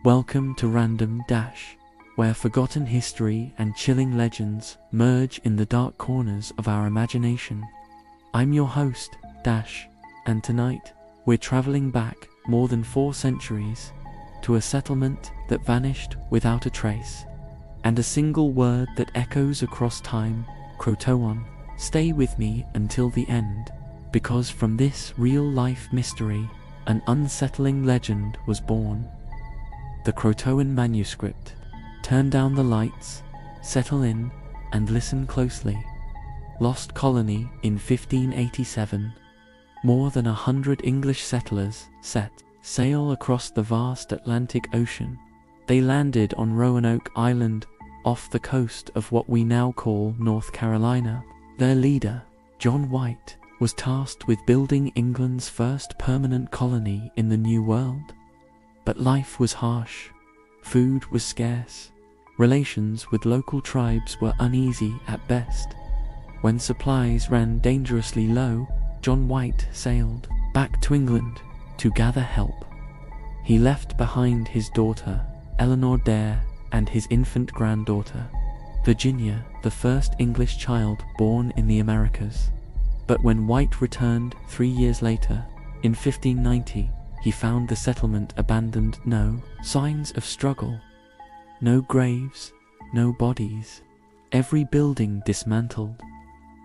Welcome to Random Dash, where forgotten history and chilling legends merge in the dark corners of our imagination. I'm your host, Dash, and tonight, we're traveling back more than 4 centuries to a settlement that vanished without a trace, and a single word that echoes across time, Croatoan. Stay with me until the end, because from this real-life mystery, an unsettling legend was born. The Croatoan Manuscript. Turn down the lights, settle in, and listen closely. Lost Colony in 1587. More than 100 English settlers set sail across the vast Atlantic Ocean. They landed on Roanoke Island, off the coast of what we now call North Carolina. Their leader, John White, was tasked with building England's first permanent colony in the New World. But life was harsh, food was scarce, relations with local tribes were uneasy at best. When supplies ran dangerously low, John White sailed back to England to gather help. He left behind his daughter, Eleanor Dare, and his infant granddaughter, Virginia, the first English child born in the Americas. But when White returned 3 years later, in 1590, he found the settlement abandoned. No signs of struggle, no graves, no bodies, every building dismantled.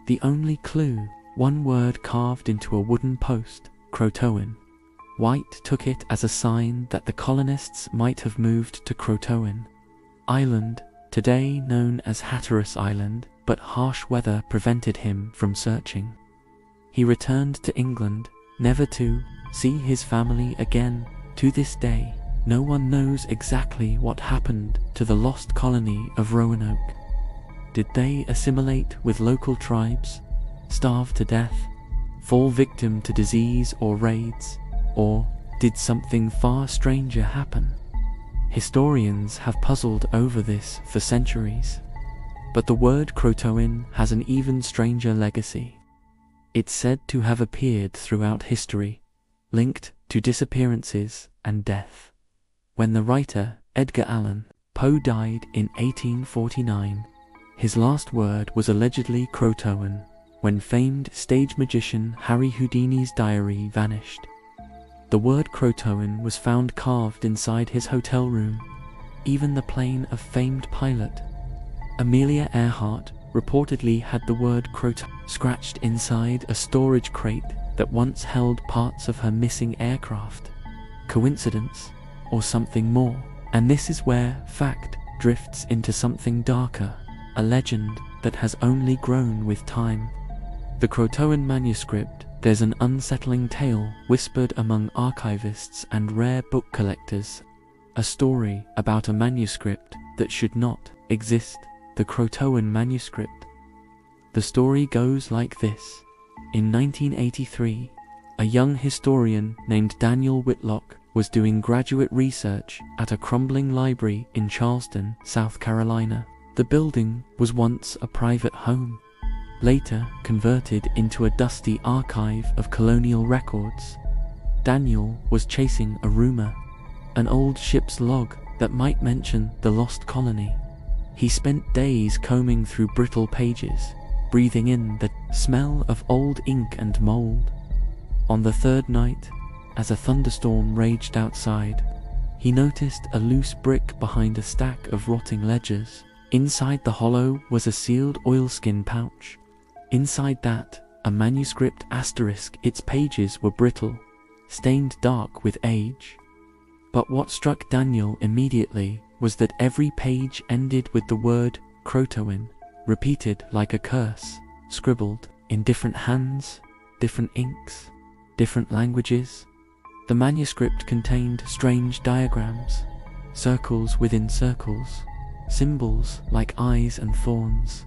The only clue, one word carved into a wooden post, Croatoan. White took it as a sign that the colonists might have moved to Croatoan Island, today known as Hatteras Island, but harsh weather prevented him from searching. He returned to England, never to see his family again. To this day, no one knows exactly what happened to the lost colony of Roanoke. Did they assimilate with local tribes, starve to death, fall victim to disease or raids, or did something far stranger happen? Historians have puzzled over this for centuries, but the word Croatoan has an even stranger legacy. It's said to have appeared throughout history, linked to disappearances and death. When the writer Edgar Allan Poe died in 1849, his last word was allegedly Croatoan. When famed stage magician Harry Houdini's diary vanished, the word Croatoan was found carved inside his hotel room. Even the plane of famed pilot Amelia Earhart reportedly had the word Croatoan scratched inside a storage crate that once held parts of her missing aircraft. Coincidence, or something more? And this is where fact drifts into something darker, a legend that has only grown with time. The Croatoan Manuscript. There's an unsettling tale whispered among archivists and rare book collectors, a story about a manuscript that should not exist, the Croatoan Manuscript. The story goes like this. In 1983, a young historian named Daniel Whitlock was doing graduate research at a crumbling library in Charleston, South Carolina. The building was once a private home, later converted into a dusty archive of colonial records. Daniel was chasing a rumor, an old ship's log that might mention the lost colony. He spent days combing through brittle pages, breathing in the smell of old ink and mold. On the 3rd night, as a thunderstorm raged outside, he noticed a loose brick behind a stack of rotting ledgers. Inside the hollow was a sealed oilskin pouch. Inside that, a manuscript asterisk. Its pages were brittle, stained dark with age. But what struck Daniel immediately was that every page ended with the word Croatoan, repeated like a curse, scribbled in different hands, different inks, different languages. The manuscript contained strange diagrams, circles within circles, symbols like eyes and thorns.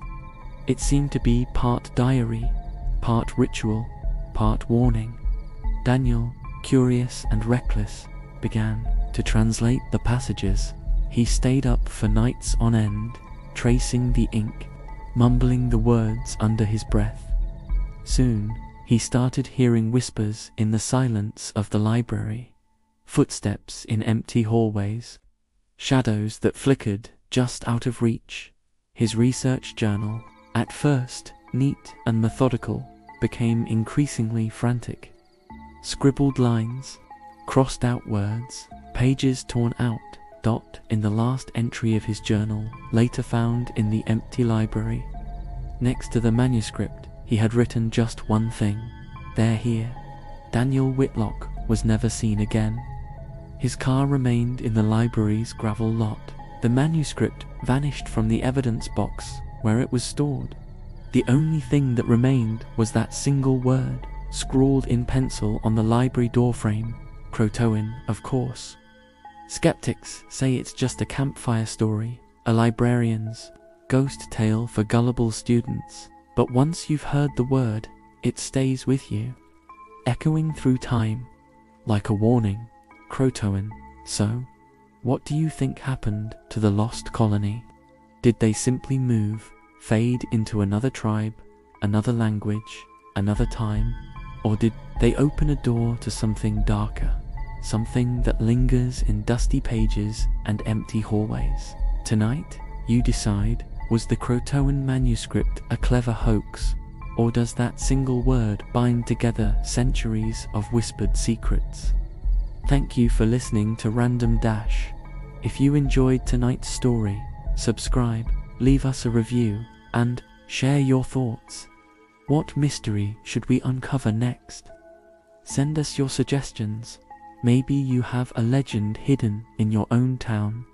It seemed to be part diary, part ritual, part warning. Daniel, curious and reckless, began to translate the passages. He stayed up for nights on end, tracing the ink, mumbling the words under his breath. Soon, he started hearing whispers in the silence of the library, footsteps in empty hallways, shadows that flickered just out of reach. His research journal, at first neat and methodical, became increasingly frantic. Scribbled lines, crossed out words, pages torn out, dot in the last entry of his journal, later found in the empty library. Next to the manuscript, he had written just one thing: "They're here." Daniel Whitlock was never seen again. His car remained in the library's gravel lot. The manuscript vanished from the evidence box where it was stored. The only thing that remained was that single word, scrawled in pencil on the library doorframe: Croatoan, of course. Skeptics say it's just a campfire story, a librarian's ghost tale for gullible students, but once you've heard the word, it stays with you, echoing through time, like a warning. Croatoan. So, what do you think happened to the lost colony? Did they simply move, fade into another tribe, another language, another time? Or did they open a door to something darker, something that lingers in dusty pages and empty hallways? Tonight, you decide, was the Croatoan Manuscript a clever hoax, or does that single word bind together centuries of whispered secrets? Thank you for listening to Random Dash. If you enjoyed tonight's story, subscribe, leave us a review, and share your thoughts. What mystery should we uncover next? Send us your suggestions. Maybe you have a legend hidden in your own town,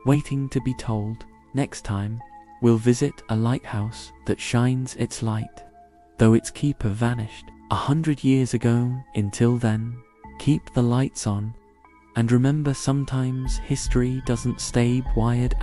waiting to be told. Next time, we'll visit a lighthouse that shines its light, though its keeper vanished 100 years ago. Until then, keep the lights on, and remember, sometimes history doesn't stay wired.